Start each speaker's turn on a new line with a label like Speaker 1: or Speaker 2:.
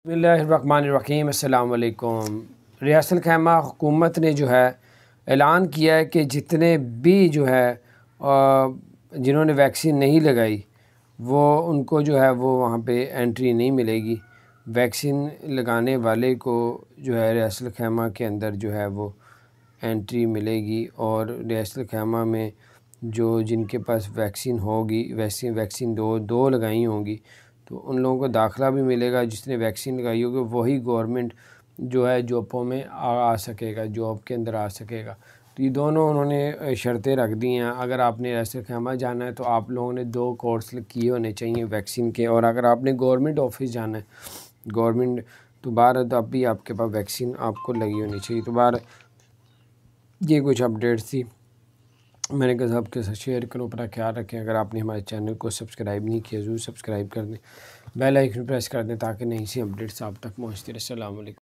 Speaker 1: बिस्मिल्लाहिर्रहमानिर्रहीम। अस्सलाम वालेकुम। रियासत खैमा हुकूमत ने जो है ऐलान किया है कि जितने भी जो है जिन्होंने वैक्सीन नहीं लगाई वो उनको जो है वो वहाँ पे एंट्री नहीं मिलेगी। वैक्सीन लगाने वाले को जो है रियासत खैमा के अंदर जो है वो एंट्री मिलेगी और रियासत खैमा में जो जिनके पास वैक्सीन होगी वैक्सीन दो लगाई होंगी तो उन लोगों को दाखिला भी मिलेगा। जिसने वैक्सीन लगाई होगी वही गवर्नमेंट जो है जॉबों में आ सकेगा, जॉब के अंदर आ सकेगा। तो ये दोनों उन्होंने शर्तें रख दी हैं। अगर आपने रियासत खैमा जाना है तो आप लोगों ने 2 कोर्स किए होने चाहिए वैक्सीन के, और अगर आपने गवर्नमेंट ऑफिस जाना है गवर्नमेंट तो बाहर तब भी आपके पास वैक्सीन आपको लगी होनी चाहिए। तो बाहर ये कुछ अपडेट्स थी, मैंने कहा आपके साथ शेयर करूँ। अपना ख्याल रखें। अगर आपने हमारे चैनल को सब्सक्राइब नहीं किया ज़रूर सब्सक्राइब कर दें, बेल आइकन प्रेस कर दें ताकि नई सी अपडेट्स आप तक पहुँचती रहे। अस्सलाम वालेकुम।